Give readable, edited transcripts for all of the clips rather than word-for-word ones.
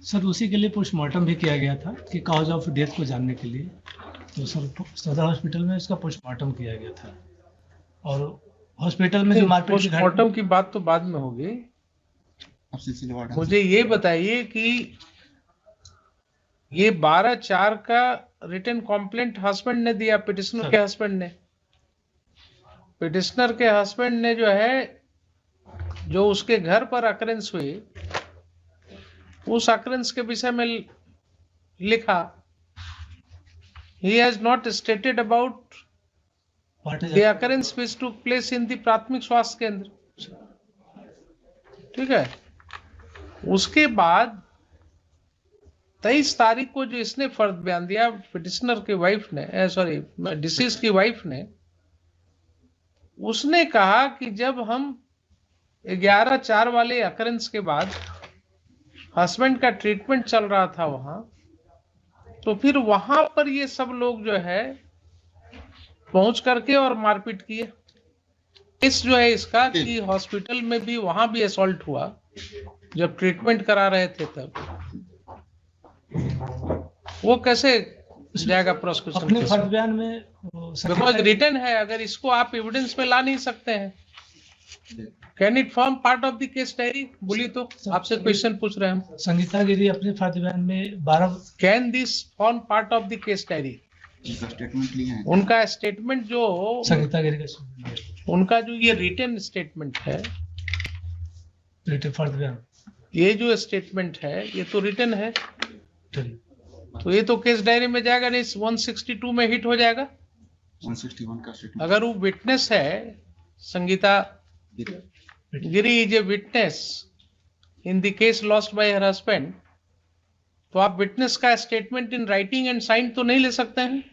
Sir उसी के लिए पोस्टमार्टम भी किया गया था कि कॉज ऑफ डेथ को जानने के लिए, तो सर सदर हॉस्पिटल में इसका पोस्टमार्टम किया गया था। और हॉस्पिटल में जो मारपीट की पोस्टमार्टम की बात तो बाद में होगी। मुझे ये बताइए कि ये 12/4 का रिटन कॉम्प्लेंट हस्बैंड ने दिया, पिटिशनर के हस्बैंड ने। पिटिशनर के हस्बैंड ने जो है, जो उसके घर पर अकरेंस हुई, उस अकरेंस के विषय में लिखा। He has not stated about the occurrence which took place in the प्राथमिक स्वास्थ्य केंद्र। ठीक है। उसके बाद 23 तारीख को जो इसने फर्द बयान दिया, पिटिशनर की वाइफ ने, सॉरी डिसीज की वाइफ ने, उसने कहा कि जब हम 11/4 वाले अकरेंस के बाद हस्बैंड का ट्रीटमेंट चल रहा था वहां, तो फिर वहां पर ये सब लोग जो है पहुंच करके और मारपीट किए। इस जो है इसका कि हॉस्पिटल में भी, वहां भी असॉल्ट हुआ जब ट्रीटमेंट करा रहे थे तब। वो कैसे जाएगा प्रोसिक्यूशन? अपने फर्द बयान में बिकॉज रिटन है, अगर इसको आप एविडेंस में ला नहीं सकते हैं। Can it form part of the case diary? बोलिए तो, आपसे क्वेश्चन पूछ रहे हैं हम। संगीता गिरी अपने फर्द बयान में 12 can this form part of the case diary? Statement लिया है। उनका स्टेटमेंट जो, संगीता गिरी का उनका जो ये रिटन स्टेटमेंट है, रिटन फर्द बयान, ये जो स्टेटमेंट है ये तो रिटन है, तो ये तो केस डायरी में जाएगा नहीं, 162 में हिट हो जाएगा। 161 का स्टेटमेंट। अगर वो विटनेस है, Sangeeta Giri is a witness in the case lost by her husband, तो आप विटनेस का statement in writing and sign तो नहीं ले सकते हैं?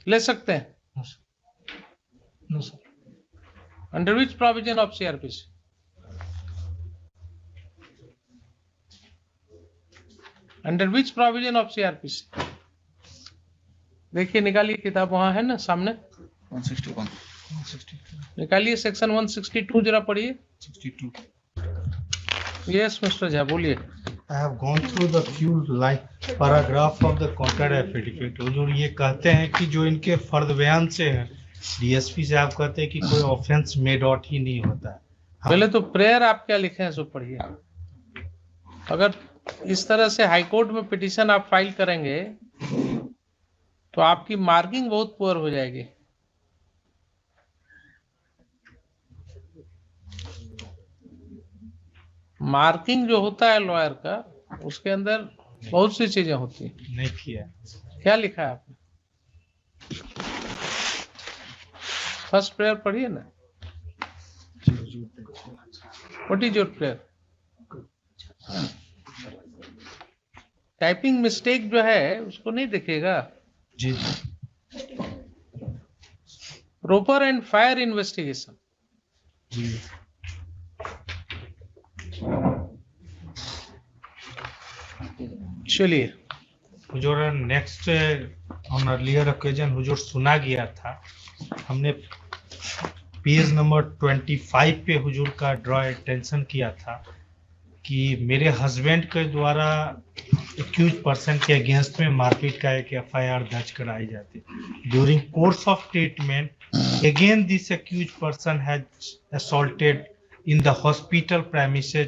ले सकते हैं। No sir. Under which provision of CrPC? Under which provision of CrPC? देखिए, निकालिए किताब, वहां है ना सामने, 161 निकालिए सेक्शन 162 जरा पढ़िए। 62। यस मिस्टर झा, बोलिए। I have gone through the few like paragraph of the contract affidavit। हुजूर ये कहते हैं कि जो इनके फर्द बयान से है, डीएसपी साहब कहते हैं कि कोई ऑफेंस मेड आउट ही नहीं होता है। पहले तो प्रेयर आप क्या लिखे हैं सो पढ़िए। अगर इस तरह से हाईकोर्ट में पिटीशन आप फाइल करेंगे तो आपकी मार्किंग बहुत पुअर हो जाएगी। मार्किंग जो होता है लॉयर का, उसके अंदर बहुत सी चीजें होती हैं। नहीं किया। क्या लिखा है आपने? फर्स्ट प्रेयर पढ़िए ना। What is your prayer? Typing mistake जो है उसको नहीं दिखेगा जी। Proper and fair investigation. जी। चलिए। हुजूर नेक्स्ट ऑन अर्लियर ओकेजन हुजूर सुना गया था, हमने पेज नंबर 25 पे हुजूर का ड्रॉ अटेंशन किया था कि मेरे हस्बैंड के द्वारा एक्यूज पर्सन के अगेंस्ट में मारपीट का एक एफआईआर दर्ज कराई जाती। During course of treatment again this accused person has assaulted in the hospital premises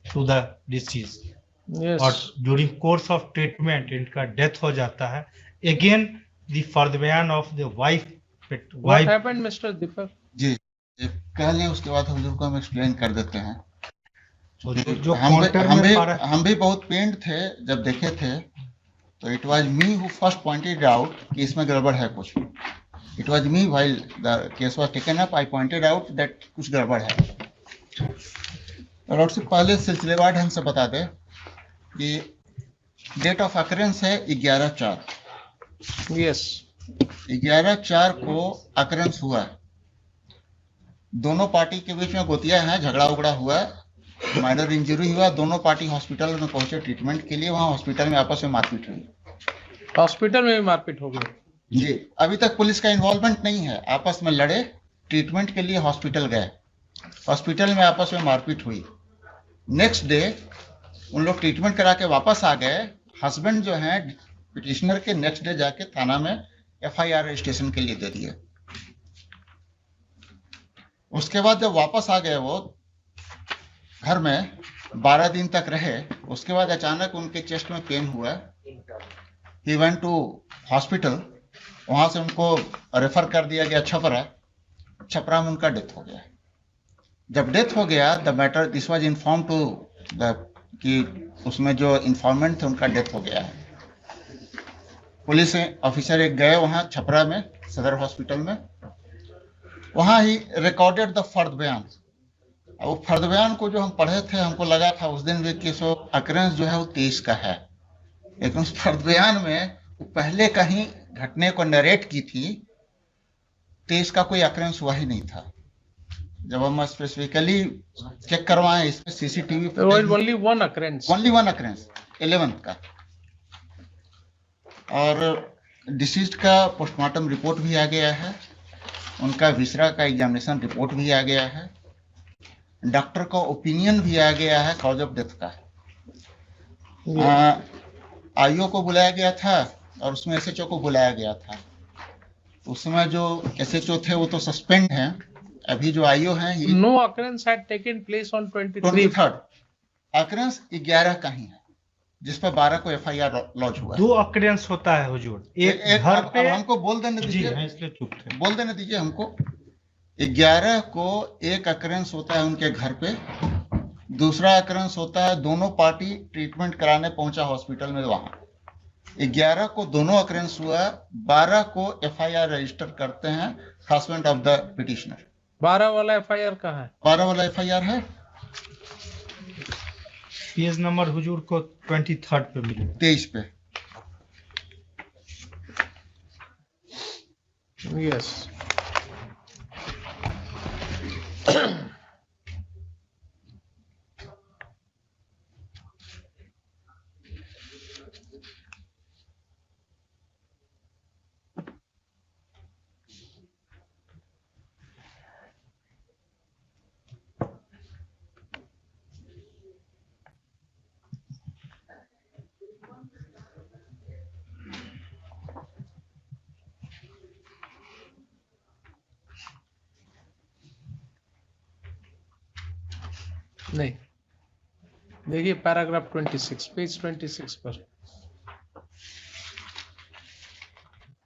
to the deceased. Yes. और ड्यूरिंग कोर्स ऑफ ट्रीटमेंट इनका डेथ हो जाता है। अगेन द फर्द बयान of the wife. What happened, Mr. Deepak? जी, कह लें, उसके बाद हुजूर को हम एक्सप्लेन कर देते हैं। जो हम भी बहुत पेंड थे जब देखे थे, तो it was me who first pointed out कि इसमें गड़बड़ है कुछ। It was me while the case was taken up, I pointed out that कुछ गड़बड़ है। और उससे पहले सिलसिलेवार ढंग से बता दें कि डेट ऑफ अकरेंस है 11/4। यस। 11/4 को अकरेंस हुआ है। दोनों पार्टी के बीच में गोतिया है, झगड़ा उगड़ा हुआ है, माइनर इंजरी हुआ। दोनों पार्टी हॉस्पिटल में पहुंचे ट्रीटमेंट के लिए। वहां हॉस्पिटल में आपस में मारपीट हुई। हॉस्पिटल में भी मारपीट हो गई? जी, अभी तक पुलिस का इन्वॉल्वमेंट नहीं है। आपस में लड़े, ट्रीटमेंट के लिए हॉस्पिटल गए, हॉस्पिटल में आपस में मारपीट हुई। नेक्स्ट डे उन लोग ट्रीटमेंट करा के वापस आ गए। हस्बैंड जो है पिटिशनर के नेक्स्ट डे जाके थाना में एफआईआर रजिस्ट्रेशन के लिए दे दिए। उसके बाद जब वापस आ गए वो घर में 12 दिन तक रहे। उसके बाद अचानक उनके चेस्ट में पेन हुआ। He went to hospital. वहां से उनको रेफर कर दिया गया छपरा। छपरा में उनका डेथ हो गया। जब डेथ हो गया the matter this was inform to the कि उसमें जो इन्फॉर्मेंट थे उनका डेथ हो गया है। पुलिस ऑफिसर एक गए वहां छपरा में सदर हॉस्पिटल में। वहां ही रिकॉर्डेड द फर्द बयान। वो फर्द बयान को जो हम पढ़े थे हमको लगा था उस दिन भी कि सो अकरेंस जो है वो 23 का है, लेकिन उस फर्द बयान में वो पहले कहीं घटने को नरेट की थी। 23 का कोई अकरेंस हुआ ही नहीं था। जब हम स्पेसिफिकली चेक करवाएं इसमें सीसीटीवी ओनली वन अकरेंस 11 का। और डिसीज्ड का पोस्टमार्टम रिपोर्ट भी आ गया है। उनका विसरा का एग्जामिनेशन रिपोर्ट भी आ गया है। डॉक्टर का ओपिनियन भी आ गया है कॉज ऑफ डेथ का। आईओ को बुलाया गया था और उसमें एसएचओ को बुलाया गया था। उसमें जो एसएचओ थे वो तो सस्पेंड हैं। अभी जो आईओ हैं no occurrence had taken place on 23 occurrence 11 का ही है जिस पर 12 को एफआईआर लॉन्च हुआ। 2 अकरेंस होता है हुजूर, एक घर अब पे। हमको बोल देने जी दीजिए, हाँ, इसलिए चुप थे। बोल देने दीजिए हमको। 11 को एक अकरेंस होता है उनके घर पे। दूसरा अकरेंस होता है दोनों पार्टी ट्रीटमेंट कराने पहुंचा हॉस्पिटल में वहां। 11 को दोनों अकरेंस हुआ। 12 को एफआईआर रजिस्टर करते हैं हस्बैंड ऑफ द पिटिशनर। 12 वाला एफआईआर कहाँ है? 12 वाला एफआईआर है पेज नंबर हुजूर को 23 पे मिले। 23 पे। यस नहीं, देखिए पैराग्राफ 26 पेज 26 पर।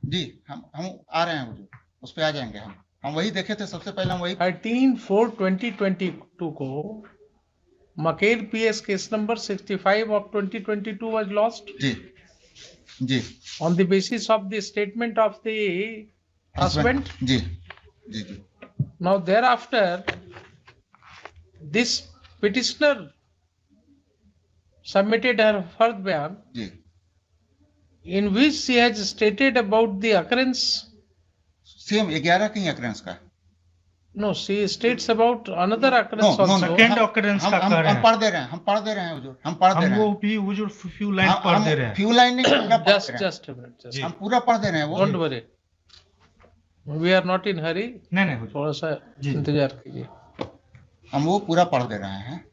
जी हम आ रहे हैं हुजूर, उस पे आ जाएंगे। हम वही देखे थे सबसे पहले। हम वही 13/4/2022 को Maker PS case number 65 of 2022 was lost जी जी on the basis of the statement of the husband. जी जी जी Now thereafter this petitioner submitted her further bayan जी in which she has stated about the occurrence. Same 11 की occurrence का। No, she states about another occurrence No, no, also. Second occurrence का कह रहे हम हैं। पढ़ दे रहे हैं, हम पढ़ दे रहे हैं हुजूर, हम पढ़ दे हम रहे वो हैं। भी हुजूर फ्यू लाइन पढ़ दे रहे हैं। फ्यू लाइन नहीं, पूरा पढ़ दे रहे हैं। Just a minute. Just. जी। हम पूरा पढ़ दे रहे हैं वो। Don't worry. We are not in hurry. नहीं नहीं हुजूर। थोड़ा सा जी। इंतजार कीजिए। हम वो पूरा पढ़ दे रहे हैं।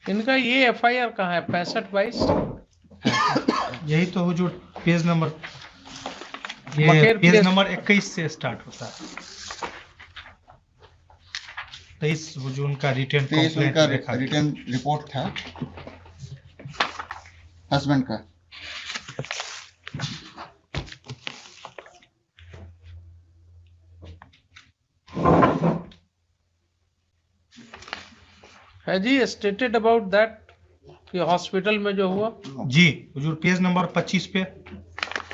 इनका ये एफआईआर कहाँ है? 65/22 यही तो हुजूर पेज नंबर, मकेर ये पेज पेज- नंबर 21 से स्टार्ट होता है। 23 हुजूर का रिटर्न 23 कंप्लेंट उनका लिखा गया। रिटर्न रिपोर्ट था हस्बैंड का। है जी, स्टेटेड अबाउट दैट कि हॉस्पिटल में जो हुआ। जी हुजूर पेज नंबर 25 पे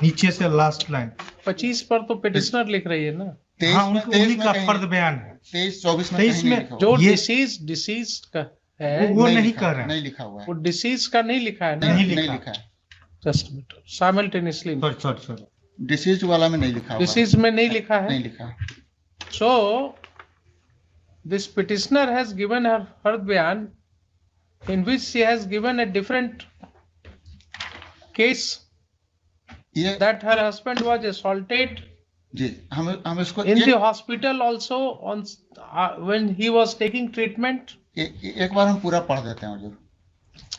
नीचे से लास्ट लाइन। 25 पर तो पिटिशनर लिख रही है ना। 23 हाँ में उन्हीं का कहीं फर्द बयान है। 23-24 में 23 कहीं नहीं में लिखा हुआ। जो ये- डिसीज का है वो नहीं लिखा- कर रहे हैं। नहीं लिखा हुआ है। वो डिसीज का नहीं लिखा है ना। नहीं नहीं लिखा। लिखा है। Just minute, simultaneously sorry disease वाला में नहीं लिखा हुआ है। डिसीज में नहीं लिखा है। नहीं लिखा। So this petitioner has given her bayan in which she has given a different case. ये that her husband was assaulted जी हम इसको in the hospital also on when he was taking treatment. एक बार हम पूरा पढ़ देते हैं हुजूर।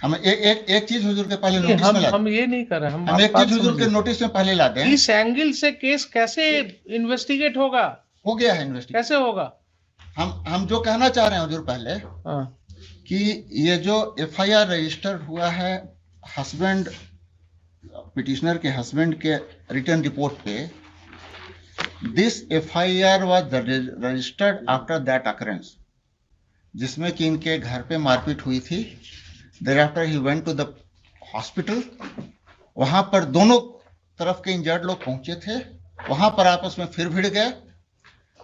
हम एक चीज हुजूर के पहले नोटिस में हम ये नहीं कर रहे, हम एक चीज हुजूर के नोटिस में पहले लाते हैं। इस एंगल से केस कैसे इन्वेस्टिगेट होगा? हो गया है इन्वेस्टिगेट, कैसे होगा? हम जो कहना चाह रहे हैं हुजूर पहले कि ये जो एफआईआर रजिस्टर्ड हुआ है हस्बैंड पिटिशनर के हस्बैंड के रिटर्न रिपोर्ट पे, this FIR was registered after that occurrence, जिसमें कि इनके घर पे मारपीट हुई थी। Thereafter he went to the hospital, वहां पर दोनों तरफ के इंजर्ड लोग पहुंचे थे, वहां पर आपस में फिर भिड़ गए।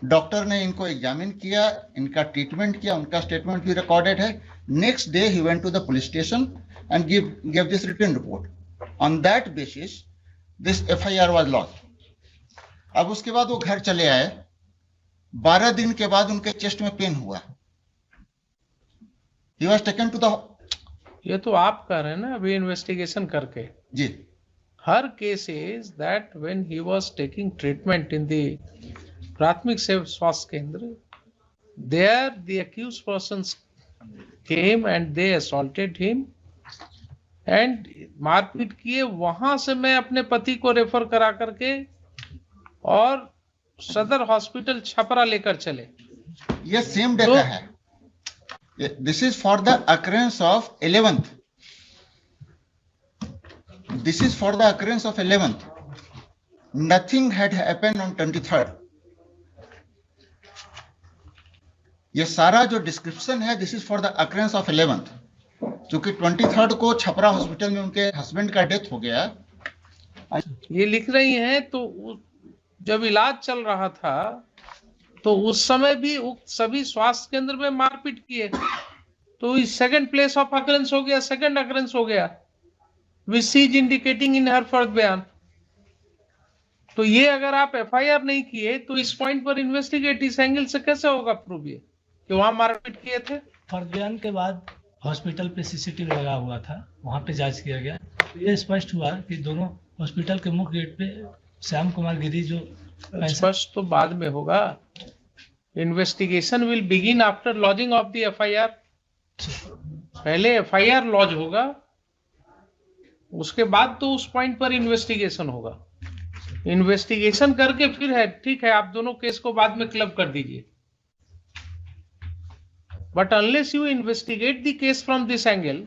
डॉक्टर ने इनको एग्जामिन किया, इनका ट्रीटमेंट किया, उनका स्टेटमेंट भी रिकॉर्डेड है। Next day he went to the police station and give this written report. On that basis this FIR was launch. अब उसके बाद वो घर चले आए। 12 दिन के बाद उनके चेस्ट में पेन हुआ। He was taken to the, ये तो आप कर रहे हैं ना अभी इन्वेस्टिगेशन करके जी। Her case is that when he was taking treatment in the प्राथमिक स्वास्थ्य केंद्र, there the accused persons came and they assaulted him and मारपीट किए। वहां से मैं अपने पति को रेफर करा करके और सदर हॉस्पिटल छपरा लेकर चले। ये सेम डे का है। This is for the occurrence of 11th। This is for the occurrence of 11th। Nothing had happened on 23rd। ये सारा जो डिस्क्रिप्शन है this is for the occurrence of 11th। क्योंकि 23rd को छपरा हॉस्पिटल में उनके हस्बैंड का डेथ हो गया। ये लिख रही हैं तो जब इलाज चल रहा था तो उस समय भी उक्त सभी स्वास्थ्य केंद्र में मारपीट किए, तो इस सेकंड प्लेस ऑफ अकरेंस हो गया, सेकंड अकरेंस हो गया, which she is indicating in her first बयान। तो ये अगर आप एफआईआर नहीं किए तो इस पॉइंट पर इन्वेस्टिगेट इस एंगल से कैसे होगा प्रूव ये कि वहां मारपीट किए थे? फर्स्ट बयान के बाद हॉस्पिटल पे सीसीटीवी लगा हुआ था, वहां पे जांच किया गया, तो ये स्पष्ट हुआ कि दोनों हॉस्पिटल के मुख्य गेट पे श्याम कुमार गिरी जो स्पष्ट तो बाद में होगा। Investigation will begin after lodging of the FIR. पहले एफआईआर लॉज होगा, उसके बाद तो उस पॉइंट पर इन्वेस्टिगेशन होगा। इन्वेस्टिगेशन करके फिर है ठीक है, आप दोनों केस को बाद में क्लब कर दीजिए, but unless you investigate the case from this angle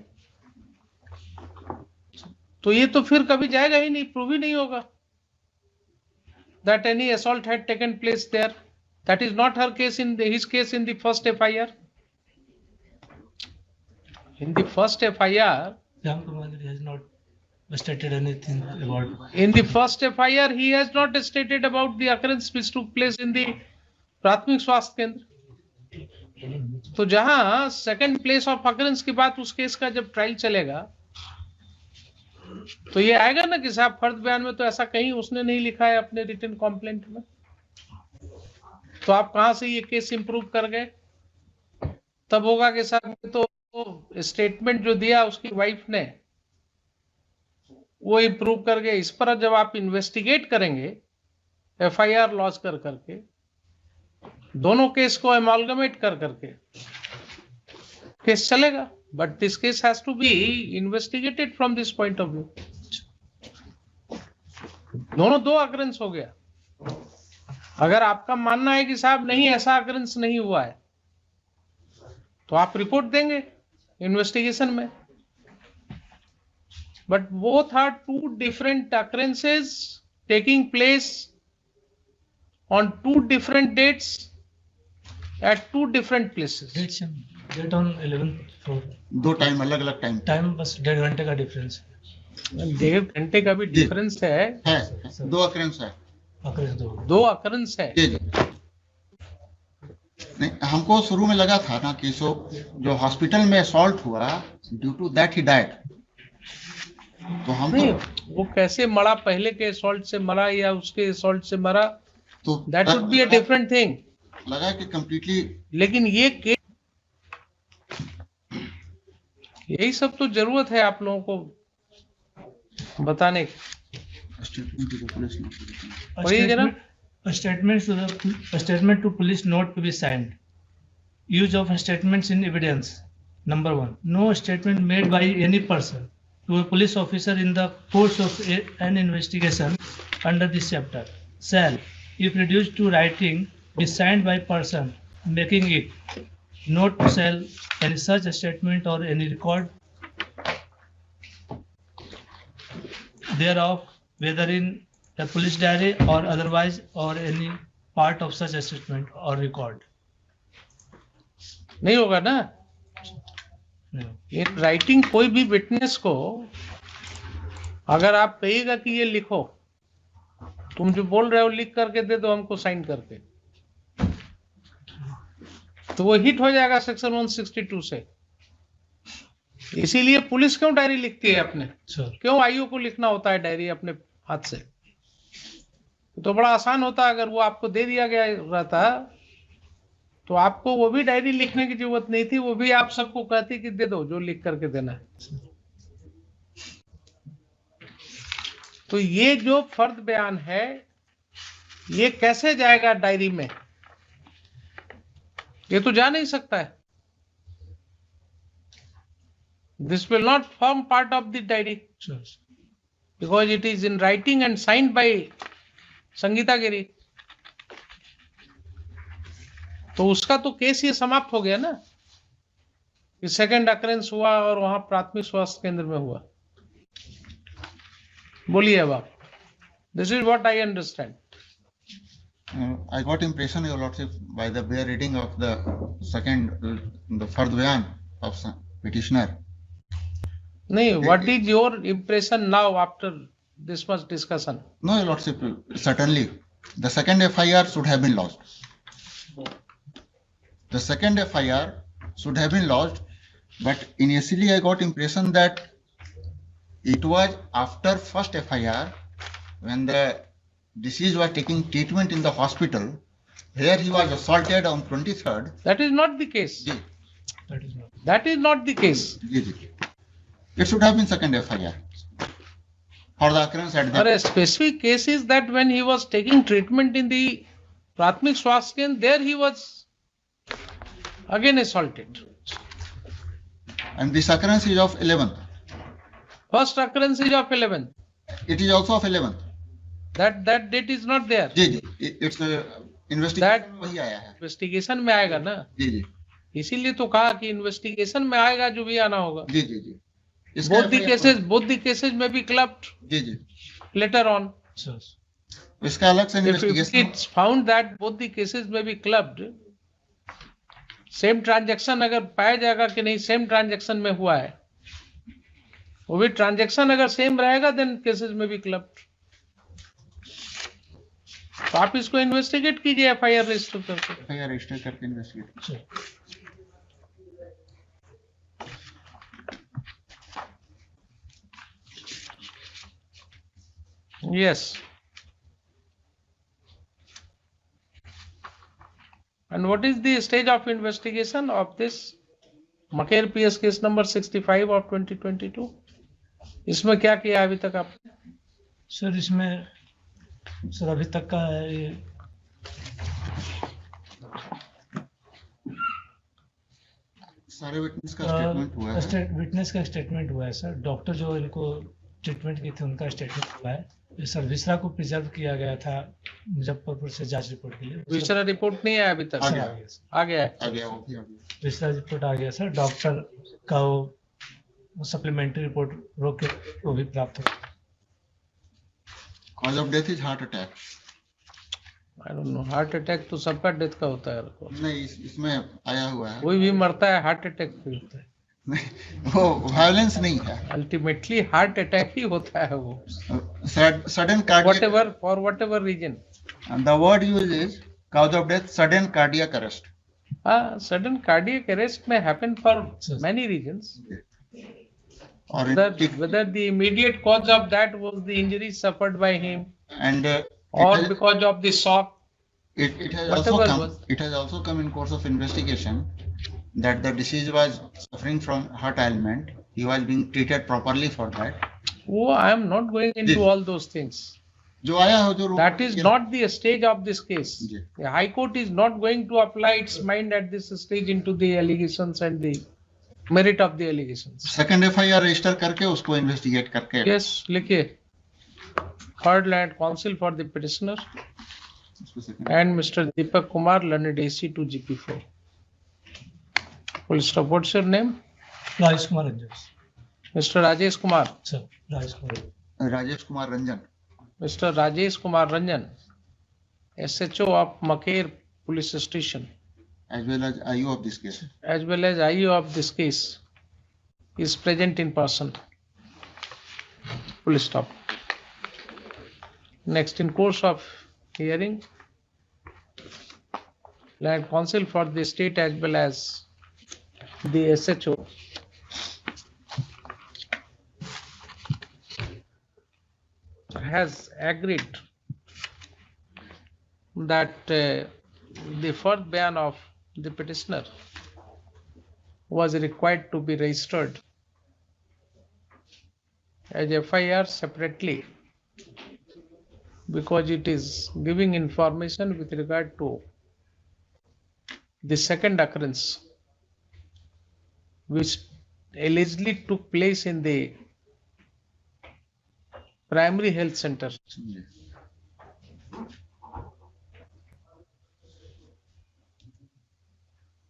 तो ये तो फिर कभी जाएगा ही नहीं, प्रूव ही नहीं होगा that any assault had taken place there. That is not her case in his case in the first FIR. In the first FIR, Shyam Kumar Giri has not stated anything about. In the first FIR, he has not stated about the occurrence which took place in the प्राथमिक स्वास्थ्य केंद्र। तो जहां second place of occurrence की बात उस case का जब ट्रायल चलेगा तो ये आएगा ना कि साहब फर्द बयान में तो ऐसा कहीं उसने नहीं लिखा है अपने रिटन कंप्लेंट में, तो आप कहां से ये केस इंप्रूव कर गए? तब होगा कि साहब तो स्टेटमेंट जो दिया उसकी वाइफ ने वो इंप्रूव कर गए। इस पर जब आप इन्वेस्टिगेट करेंगे एफआईआर लॉन्च कर करके दोनों केस को एमालगमेट कर करके केस चलेगा, but this case has to be investigated from this point of view. दोनों दो अकरेंस हो गया। अगर आपका मानना है कि साहब नहीं ऐसा अकरेंस नहीं हुआ है तो आप रिपोर्ट देंगे इन्वेस्टिगेशन में, but both are two different occurrences taking place on two different dates at two different places. Date on 11th floor. दो टाइम अलग अलग टाइम बस 1.5 घंटे का डिफरेंस है। 1.5 घंटे का भी डिफरेंस है। दो अकरेंस है। दो अकरेंस है। जी नहीं, हमको शुरू में लगा था ना कि जो हॉस्पिटल में असॉल्ट हुआ due to that he died. तो हम नहीं, वो कैसे मरा, पहले के असॉल्ट से मरा या उसके असॉल्ट से मरा, तो that would be a different thing. लगा कि कंप्लीटली, लेकिन ये यही सब तो जरूरत है आप लोगों को बताने की। Statement to the police. A पढ़िए जरा। a statement to police note to be signed. Use of statements in evidence. Number 1. No statement made by any person to a police officer in the course of an investigation under this chapter shall, if reduced to writing, be signed by person making it. Note shall any such statement or any record thereof, whether in a police diary or otherwise, or any part of such a statement or record. नहीं होगा ना। No. In writing कोई भी witness को अगर आप कहिएगा कि ये लिखो, तुम जो बोल रहे हो लिख करके दे दो हमको साइन करके, तो वो हिट हो जाएगा सेक्शन 162 से। इसीलिए पुलिस क्यों डायरी लिखती है अपने, Sure. क्यों आईओ को लिखना होता है डायरी अपने हाथ से? तो बड़ा आसान होता, अगर वो आपको दे दिया गया रहता तो आपको वो भी डायरी लिखने की जरूरत नहीं थी, वो भी आप सबको कहती कि दे दो जो लिख करके देना है। तो ये जो फर्द बयान है ये कैसे जाएगा डायरी में? ये तो जा नहीं सकता है। This will not form part of the diary Sure. because it is in writing and signed by Sangeeta Giri. तो उसका तो केस ये समाप्त हो गया ना कि सेकंड अकरेंस हुआ और वहां प्राथमिक स्वास्थ्य केंद्र में हुआ। बोलिए अब आप। This is what I understand. I got impression, Your Lordship, by the bare reading of the second, the Fard Bayan of petitioner. नहीं, what is your impression now after this much discussion? No, Your Lordship, certainly. The second FIR should have been lodged. The second FIR should have been lodged, but initially I got impression that it was after first FIR when the deceased was taking treatment in the hospital. Here he was assaulted on 23rd. That is not the case. Ji, That is not. That is not the case. ji, ji. It should have been second FIR for the occurrence at Or the a specific case is that when he was taking treatment in the प्राथमिक स्वास्थ्य केंद्र, there he was again assaulted. and this occurrence is of 11th. First occurrence is of 11th. It is also of 11th. That date is not there. Ji ji, it's investigation वही आया है। Investigation में आएगा ना, जी जी इसीलिए तो कहा कि इन्वेस्टिगेशन में आएगा जो भी आना होगा। जी जी जी। इसका both the cases may be clubbed ji ji, later on. Sure. इसका अलग से If investigation. it's found that both the cases may be clubbed, same transaction अगर पाया जाएगा कि नहीं सेम ट्रांजैक्शन में हुआ है, वो भी ट्रांजैक्शन अगर सेम रहेगा देन केसेस में भी क्लब्ड। तो आप इसको इन्वेस्टिगेट कीजिए एफआईआर रजिस्टर करके। एफआईआर रजिस्टर करके investigate. Sure. Yes. And what is the stage of investigation of this Maker PS case number 65 of 2022? इसमें क्या किया अभी तक आपने? सर इसमें सर अभी तक का ये सारे विटनेस का स्टेटमेंट हुआ है। विटनेस का स्टेटमेंट हुआ है सर। डॉक्टर जो इनको ट्रीटमेंट की थी उनका स्टेटमेंट हुआ है। ये सर विसरा को प्रिजर्व किया गया था मुजफ्फरपुर से जांच रिपोर्ट के लिए। विसरा रिपोर्ट नहीं आया अभी तक? आ सर, गया। आ गया सर। आ गया है। आ गया वो भी आ गया। विसरा रिपोर्ट आ गया सर। डॉक्टर का वो सप्लीमेंट्री रिपोर्ट रोक के वो भी प्राप्त हो। Cause of death is heart attack. I don't know, heart attack तो सबका डेथ का होता है। नहीं इसमें आया हुआ है। कोई भी मरता है हार्ट अटैक से होता है। नहीं, वो वायलेंस नहीं है। अल्टीमेटली हार्ट अटैक ही होता है वो, sudden cardiac, for whatever reason. The word use is cause of death sudden cardiac arrest. Sudden cardiac arrest में हैपन फॉर मेनी रीजंस। और whether the immediate cause of that was the injury suffered by him and or because of the shock. It has Whatever also come in course of investigation that the deceased was suffering from heart ailment. He was being treated properly for that. Oh, I am not going into जी। all those things. जो आया है हुजूर That is not the stage of this case. जी। The High Court is not going to apply its mind at this stage into the allegations and the merit of the allegations. Second FIR register करके उसको investigate करके Yes, लिखिए. Third Land Counsel for the petitioner उसको second- and Mr. Deepak Kumar, learned AC to GP4. Full stop. What's your name? Rajesh Kumar Ranjan. Mr. Rajesh Kumar. Sir, Rajesh Kumar. Rajesh Kumar Ranjan Mr. Rajesh Kumar Ranjan, SHO of Maker Police Station, as well as IO of this case as well as IO of this case, is present in person. Full stop. Next, in course of hearing, Land Counsel for the state as well as the SHO has agreed that the first ban of the petitioner was required to be registered as FIR separately because it is giving information with regard to the second occurrence which allegedly took place in the primary health center.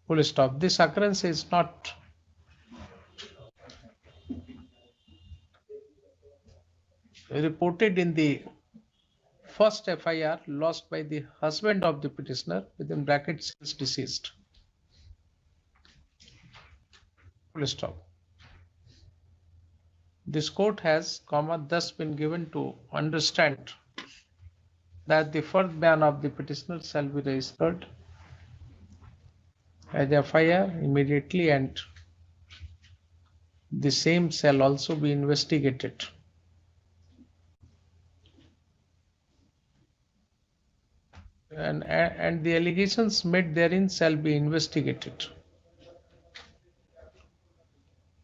Full stop. This occurrence is not reported in the first FIR lodged by the husband of the petitioner, within brackets is deceased. Full stop. This court has, thus been given to understand that the first ban of the petitioner shall be registered as FIR immediately, and the same shall also be investigated. And the allegations made therein shall be investigated.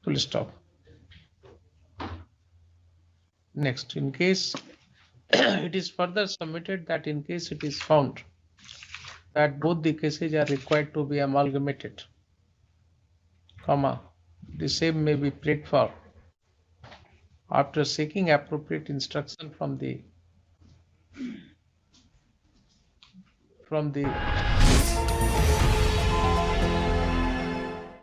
Full stop. Next, in case it is further submitted that in case it is found that both the cases are required to be amalgamated, the same may be prayed for after seeking appropriate instruction from the